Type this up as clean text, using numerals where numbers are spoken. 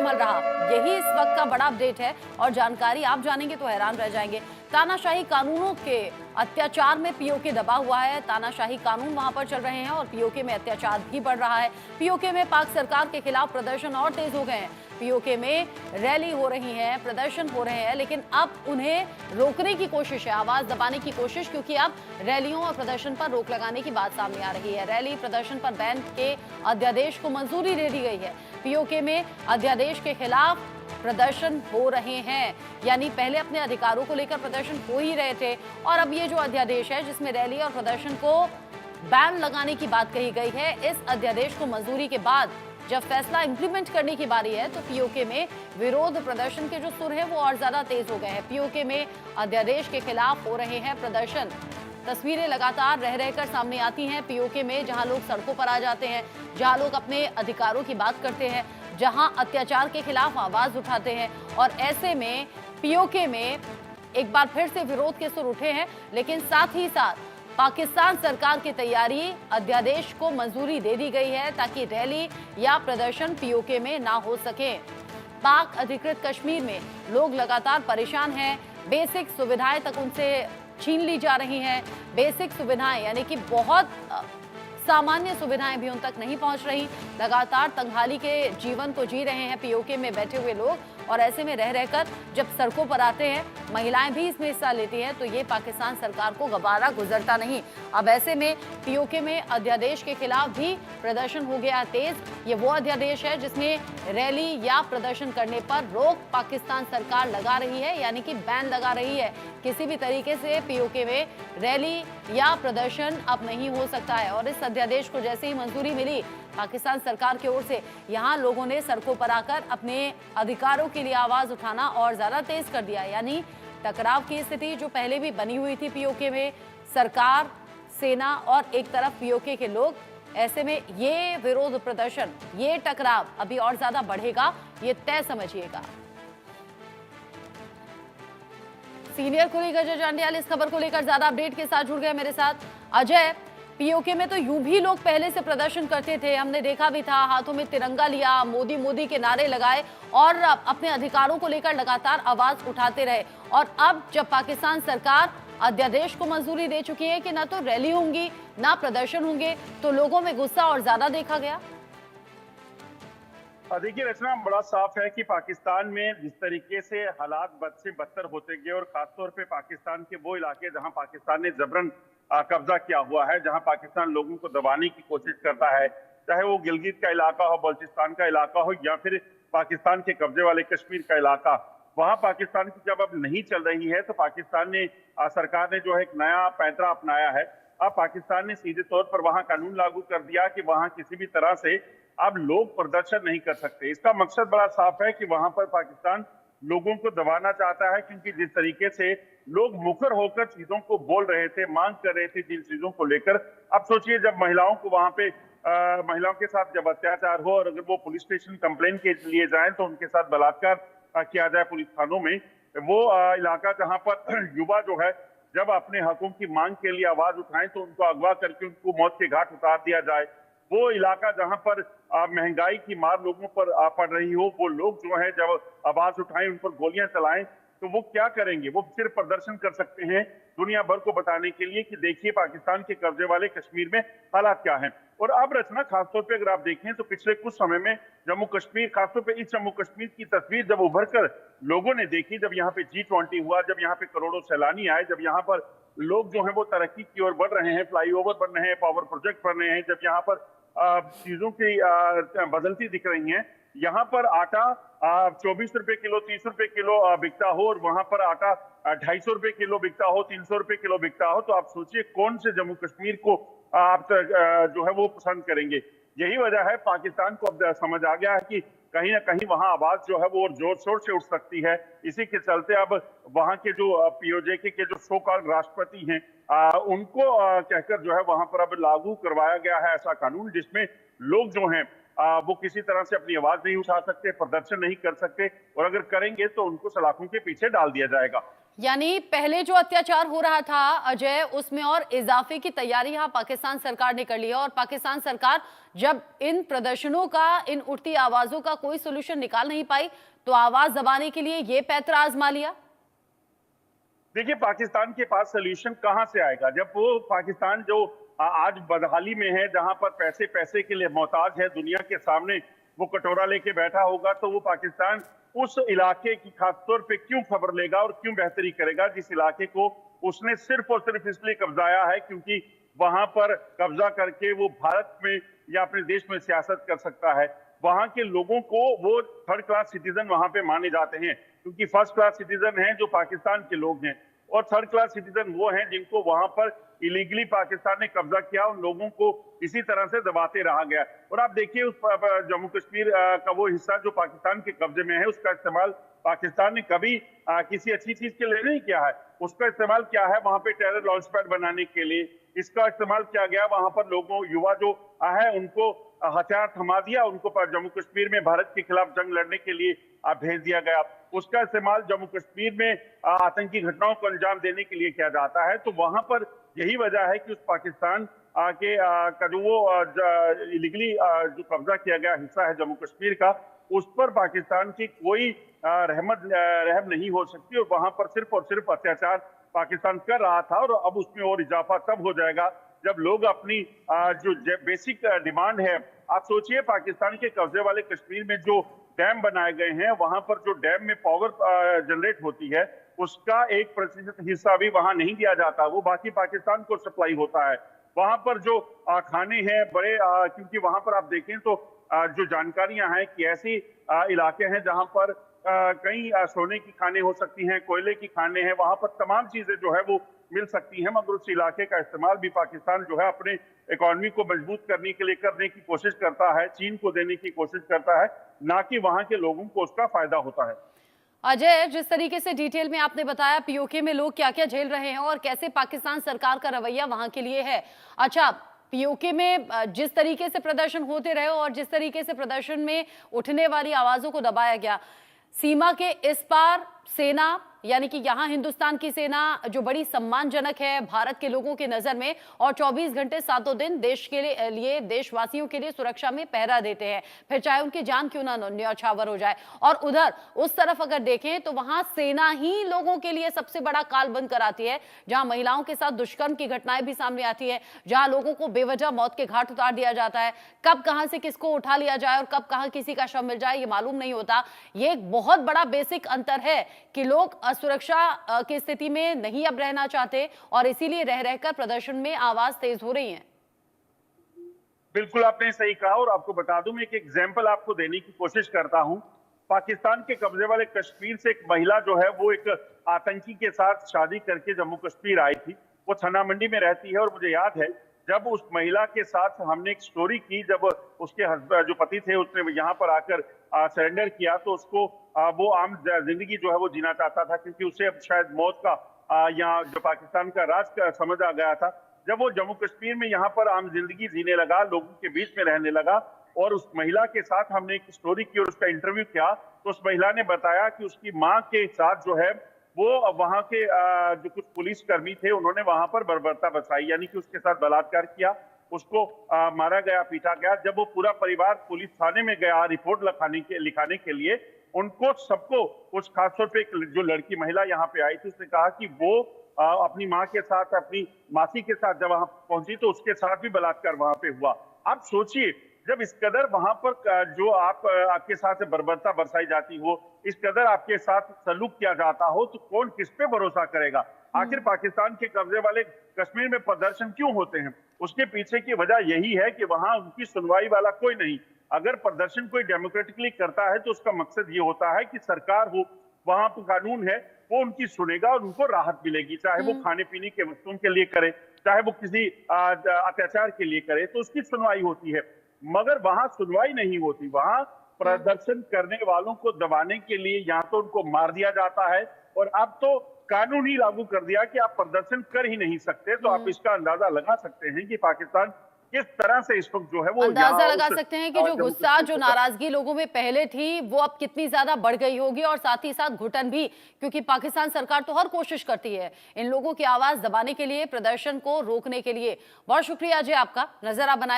संभल रहा, यही इस वक्त का बड़ा अपडेट है और जानकारी आप जानेंगे तो हैरान रह जाएंगे। तानाशाही कानूनों के अत्याचार में पीओके दबा हुआ है। तानाशाही कानून वहां पर चल रहे हैं और पीओके में अत्याचार भी बढ़ रहा है। पीओके में पाक सरकार के खिलाफ प्रदर्शन और तेज हो गए हैं। पीओके में रैली हो रही है, प्रदर्शन हो रहे हैं, लेकिन अब उन्हें रोकने की कोशिश है, आवाज दबाने की कोशिश, क्योंकि अब रैलियों और प्रदर्शन पर रोक लगाने की बात सामने आ रही है। रैली प्रदर्शन पर बैन के अध्यादेश को मंजूरी दे दी गई है। पीओके में अध्यादेश के खिलाफ प्रदर्शन हो रहे हैं, यानी पहले अपने अधिकारों को लेकर प्रदर्शन हो ही रहे थे और अब ये जो अध्यादेश है जिसमें रैली और प्रदर्शन को बैन लगाने की बात कही गई है, इस अध्यादेश को मंजूरी के बाद जब फैसला इंप्लीमेंट करने की बारी है तो पीओके में विरोध प्रदर्शन के जो सुर हैं वो और ज्यादा तेज हो गए हैं। पीओके में अध्यादेश के खिलाफ हो रहे हैं प्रदर्शन। तस्वीरें लगातार रह रहकर सामने आती हैं पीओके में, जहां लोग सड़कों पर आ जाते हैं, जहां लोग अपने अधिकारों की बात करते हैं, जहां अत्याचार के खिलाफ आवाज उठाते हैं। और ऐसे में पीओके में एक बार फिर से विरोध के सुर उठे हैं, लेकिन साथ ही साथ पाकिस्तान सरकार की तैयारी, अध्यादेश को मंजूरी दे दी गई है ताकि रैली या प्रदर्शन पीओके में ना हो सके। पाक अधिकृत कश्मीर में लोग लगातार परेशान हैं, बेसिक सुविधाएं तक उनसे छीन ली जा रही हैं। बेसिक सुविधाएं यानी कि बहुत सामान्य सुविधाएं भी उन तक नहीं पहुंच रही। लगातार तंगहाली के जीवन को जी रहे हैं पीओके में बैठे हुए लोग, और ऐसे में रह रहकर जब सड़कों पर आते हैं, महिलाएं भी इसमें हिस्सा लेती हैं, तो ये पाकिस्तान सरकार को गवारा गुजरता नहीं। अब ऐसे में पीओके में अध्यादेश के खिलाफ भी प्रदर्शन हो गया तेज। ये वो अध्यादेश है जिसमें रैली या प्रदर्शन करने पर रोक पाकिस्तान सरकार लगा रही है, यानी कि बैन लगा रही है। किसी भी तरीके से पीओके में रैली या प्रदर्शन अब नहीं हो सकता है। और इस अध्यादेश को जैसे ही मंजूरी मिली पाकिस्तान सरकार की ओर से, यहाँ लोगों ने सड़कों पर आकर अपने अधिकारों के लिए आवाज उठाना और ज्यादा तेज कर दिया। यानी टकराव की स्थिति जो पहले भी बनी हुई थी पीओके में, सरकार, सेना और एक तरफ पीओके के लोग, ऐसे में ये विरोध प्रदर्शन, ये टकराव अभी और ज्यादा बढ़ेगा, ये तय समझिएगा। सीनियर कुलीग अजय जांडियाल इस खबर को लेकर ज्यादा अपडेट के साथ जुड़ गए मेरे साथ। अजय, पीओके में तो यूं भी लोग पहले से प्रदर्शन करते थे, हमने देखा भी था, हाथों में तिरंगा लिया, मोदी मोदी के नारे लगाए और अपने अधिकारों को लेकर लगातार आवाज उठाते रहे। और अब जब पाकिस्तान सरकार अध्यादेश को मंजूरी दे चुकी है कि ना तो रैली होंगी ना प्रदर्शन होंगे, तो लोगों में गुस्सा और ज्यादा देखा गया। देखिए रचना, बड़ा साफ है कि पाकिस्तान में जिस तरीके से हालात बद से बदतर होते गए, और खासतौर पे पाकिस्तान के वो इलाके जहां पाकिस्तान ने जबरन कब्जा किया हुआ है, जहां पाकिस्तान लोगों को दबाने की कोशिश करता है, चाहे वो गिलगित का इलाका हो, बल्चिस्तान का इलाका हो, या फिर पाकिस्तान के कब्जे वाले कश्मीर का इलाका, वहां पाकिस्तान की जब अब नहीं चल रही है तो पाकिस्तान ने सरकार ने जो है एक नया पैंतरा अपनाया है। अब पाकिस्तान ने सीधे तौर पर वहां कानून लागू कर दिया कि वहां किसी भी तरह से अब लोग प्रदर्शन नहीं कर सकते। इसका मकसद बड़ा साफ है कि वहां पर पाकिस्तान लोगों को दबाना चाहता है, क्योंकि जिस तरीके से लोग मुखर होकर चीजों को बोल रहे थे, मांग कर रहे थे जिन चीजों को लेकर, अब सोचिए जब महिलाओं को वहां पे महिलाओं के साथ जब अत्याचार हो और अगर वो पुलिस स्टेशन कंप्लेन के लिए जाएं तो उनके साथ बलात्कार किया जाए पुलिस थानों में, वो इलाका जहां पर युवा जो है जब अपने हकों की मांग के लिए आवाज उठाएं तो उनको अगवा करके उनको मौत के घाट उतार दिया जाए, वो इलाका जहां पर महंगाई की मार लोगों पर पड़ रही हो, वो लोग जो है जब आवाज उठाएं उन पर गोलियां चलाएं, तो वो क्या करेंगे? वो सिर्फ प्रदर्शन कर सकते हैं दुनिया भर को बताने के लिए कि देखिए पाकिस्तान के कब्जे वाले कश्मीर में हालात क्या हैं। और अब रचना, खासतौर पे अगर आप देखें तो पिछले कुछ समय में जम्मू कश्मीर, खासतौर पे इस जम्मू कश्मीर की तस्वीर जब उभर कर लोगों ने देखी, जब यहाँ पे G20 हुआ, जब यहाँ पे करोड़ों सैलानी आए, जब यहाँ पर लोग जो है वो तरक्की की ओर बढ़ रहे हैं, फ्लाईओवर बन रहे हैं, पावर प्रोजेक्ट बन रहे हैं, जब यहाँ पर चीजों की बदलती दिख रही हैं, यहाँ पर आटा 24 रुपए किलो, 30 रुपए किलो बिकता हो और वहां पर आटा 250 रुपए किलो बिकता हो, 300 रुपए किलो बिकता हो, तो आप सोचिए कौन से जम्मू कश्मीर को आप जो है वो पसंद करेंगे। यही वजह है, पाकिस्तान को अब समझ आ गया है कि कहीं ना कहीं वहां आवाज जो है वो जोर शोर से उठ सकती है। इसी के चलते अब वहां के जो पीओजे के जो सो कॉल्ड राष्ट्रपति हैं, उनको कहकर जो है वहां पर अब लागू करवाया गया है ऐसा कानून जिसमें लोग जो हैं वो किसी तरह से अपनी आवाज नहीं उठा सकते, प्रदर्शन नहीं कर सकते, और अगर करेंगे तो उनको सलाखों के पीछे डाल दिया जाएगा। यानी पहले जो अत्याचार हो रहा था अजय, उसमें और इजाफे की तैयारी यहाँ पाकिस्तान सरकार ने कर ली है। और पाकिस्तान सरकार जब इन प्रदर्शनों का, इन उठती आवाजों का कोई सोल्यूशन निकाल नहीं पाई, तो आवाज दबाने के लिए ये पैंतरा आजमा लिया। देखिए, पाकिस्तान के पास सोल्यूशन कहां से आएगा जब वो पाकिस्तान जो आज बदहाली में है, जहां पर पैसे पैसे के लिए मोहताज है, दुनिया के सामने वो कटोरा लेके बैठा होगा, तो वो पाकिस्तान उस इलाके की खासतौर पे क्यों खबर लेगा और क्यों बेहतरी करेगा जिस इलाके को उसने सिर्फ और सिर्फ इसलिए कब्जाया है क्योंकि वहां पर कब्जा करके वो भारत में या अपने देश में सियासत कर सकता है। वहां के लोगों को वो थर्ड क्लास सिटीजन वहां पे माने जाते हैं, क्योंकि फर्स्ट क्लास सिटीजन हैं जो पाकिस्तान के लोग हैं, और थर्ड क्लास सिटीजन वो हैं जिनको वहां पर इलीगली पाकिस्तान ने कब्जा किया। उन लोगों को इसी तरह से दबाते रहा गया। और आप देखिए, उस जम्मू कश्मीर का वो हिस्सा जो पाकिस्तान के कब्जे में है, उसका इस्तेमाल पाकिस्तान ने कभी किसी अच्छी चीज के लिए नहीं किया है। उसका इस्तेमाल क्या है, वहां पे टेरर लॉन्च पैड बनाने के लिए इसका इस्तेमाल किया गया। वहां पर लोगों, युवा जो है, उनको हथियार थमा दिया, उनको जम्मू कश्मीर में भारत के खिलाफ जंग लड़ने के लिए भेज दिया गया। उसका इस्तेमाल जम्मू कश्मीर में आतंकी घटनाओं को अंजाम देने के लिए किया जाता है। तो वहां पर यही वजह है कि उस पाकिस्तान के का जो वो इलीगली जो कब्जा किया गया हिस्सा है जम्मू कश्मीर का, उस पर पाकिस्तान की कोई रहम नहीं हो सकती। और वहां पर सिर्फ और सिर्फ अत्याचार पाकिस्तान कर रहा था, और अब उसमें और इजाफा तब हो जाएगा जब लोग अपनी जो बेसिक डिमांड है, आप सोचिए पाकिस्तान के कब्जे वाले कश्मीर में जो डैम बनाए गए हैं, वहां पर जो डैम में पावर जनरेट होती है, उसका 1% हिस्सा भी वहां नहीं दिया जाता, वो बाकी पाकिस्तान को सप्लाई होता है। वहां पर जो खाने हैं बड़े, क्योंकि वहां पर आप देखें तो जो जानकारियां हैं कि ऐसी इलाके हैं जहां पर कई सोने की खाने हो सकती हैं, कोयले की खाने हैं, वहां पर तमाम चीजें जो है वो मिल सकती हैं, मगर उस इलाके का इस्तेमाल भी पाकिस्तान जो है अपने इकोनॉमी को मजबूत करने के लिए करने की कोशिश करता है, चीन को देने की कोशिश करता है, ना कि वहां के लोगों को उसका फायदा होता है। अजय, जिस तरीके से डिटेल में आपने बताया पीओके में लोग क्या क्या झेल रहे हैं और कैसे पाकिस्तान सरकार का रवैया वहां के लिए है। अच्छा, पीओके में जिस तरीके से प्रदर्शन होते रहे और जिस तरीके से प्रदर्शन में उठने वाली आवाजों को दबाया गया, सीमा के इस पार सेना, यानी कि यहाँ हिंदुस्तान की सेना जो बड़ी सम्मानजनक है भारत के लोगों की नजर में, और 24 घंटे सातों दिन देश के लिए देशवासियों के लिए सुरक्षा में पहरा देते हैं, फिर चाहे उनकी जान क्यों ना न्यौछावर हो जाए। और उधर उस तरफ अगर देखें तो वहां सेना ही लोगों के लिए सबसे बड़ा काल बंद कराती है, जहां महिलाओं के साथ दुष्कर्म की घटनाएं भी सामने आती है, जहां लोगों को बेवजह मौत के घाट उतार दिया जाता है। कब कहां से किसको उठा लिया जाए और कब कहां किसी का शव मिल जाए ये मालूम नहीं होता। ये एक बहुत बड़ा बेसिक अंतर है कि लोग असुरक्षा की स्थिति में नहीं अब रहना चाहते और इसीलिए रह रहकर प्रदर्शन में आवाज तेज हो रही है। बिल्कुल आपने सही कहा, और आपको बता दूं, मैं एक एग्जांपल आपको देने की कोशिश करता हूं। पाकिस्तान के कब्जे वाले कश्मीर से एक महिला जो है वो एक आतंकी के साथ शादी करके जम्मू कश्मीर आई थी। वो थना मंडी में रहती है, और मुझे याद है जब उस महिला के साथ हमने एक स्टोरी की, जब उसके जो पति थे उसने यहाँ पर आकर सरेंडर किया, तो उसको वो आम जिंदगी जो है वो जीना चाहता था, क्योंकि उसे अब शायद मौत का यहाँ जो पाकिस्तान का राज का समझ आ गया था। जब वो जम्मू कश्मीर में यहाँ पर आम जिंदगी जीने लगा, लोगों के बीच में रहने लगा, और उस महिला के साथ हमने एक स्टोरी की और उसका इंटरव्यू किया, तो उस महिला ने बताया कि उसकी माँ के साथ जो है वो वहां के जो कुछ पुलिस कर्मी थे, उन्होंने वहां पर बर्बरता बरसाई, यानी कि उसके साथ बलात्कार किया, उसको मारा गया, पीटा गया। जब वो पूरा परिवार पुलिस थाने में गया रिपोर्ट लिखाने के लिए, उनको सबको, कुछ खासतौर पे जो लड़की महिला यहाँ पे आई थी, उसने कहा कि वो अपनी माँ के साथ, अपनी मासी के साथ जब वहां पहुंची तो उसके साथ भी बलात्कार वहां पे हुआ। आप सोचिए, जब इस कदर वहां पर जो आपके साथ बर्बरता बरसाई जाती हो, इस कदर आपके साथ सलूक किया जाता हो, तो कौन किस पे भरोसा करेगा। आखिर पाकिस्तान के कब्जे वाले कश्मीर में प्रदर्शन क्यों होते हैं? उसके पीछे की वजह यही है कि वहां उनकी सुनवाई वाला कोई नहीं। अगर प्रदर्शन कोई डेमोक्रेटिकली करता है तो उसका मकसद ये होता है कि सरकार हो, वहां पर कानून है, वो उनकी सुनेगा और उनको राहत मिलेगी, चाहे वो खाने पीने के वस्तुओं के लिए करे, चाहे वो किसी अत्याचार के लिए करे, तो उसकी सुनवाई होती है। मगर वहां सुनवाई नहीं होती, वहां प्रदर्शन करने वालों को दबाने के लिए या तो उनको मार दिया जाता है, और अब तो कानून ही लागू कर दिया कि आप प्रदर्शन कर ही नहीं सकते। तो आप इसका अंदाजा लगा सकते हैं कि पाकिस्तान किस तरह से इस वक्त जो है वो अंदाजा यहाँ लगा उस, सकते हैं कि जो जम्मू गुस्सा, कश्मीर जो की तरफ- नाराजगी लोगों में पहले थी, वो अब कितनी ज्यादा बढ़ गई होगी, और साथ ही साथ घुटन भी, क्योंकि पाकिस्तान सरकार तो हर कोशिश करती है इन लोगों की आवाज दबाने के लिए, प्रदर्शन को रोकने के लिए। बहुत शुक्रिया अजय आपका, नजर आप बनाए।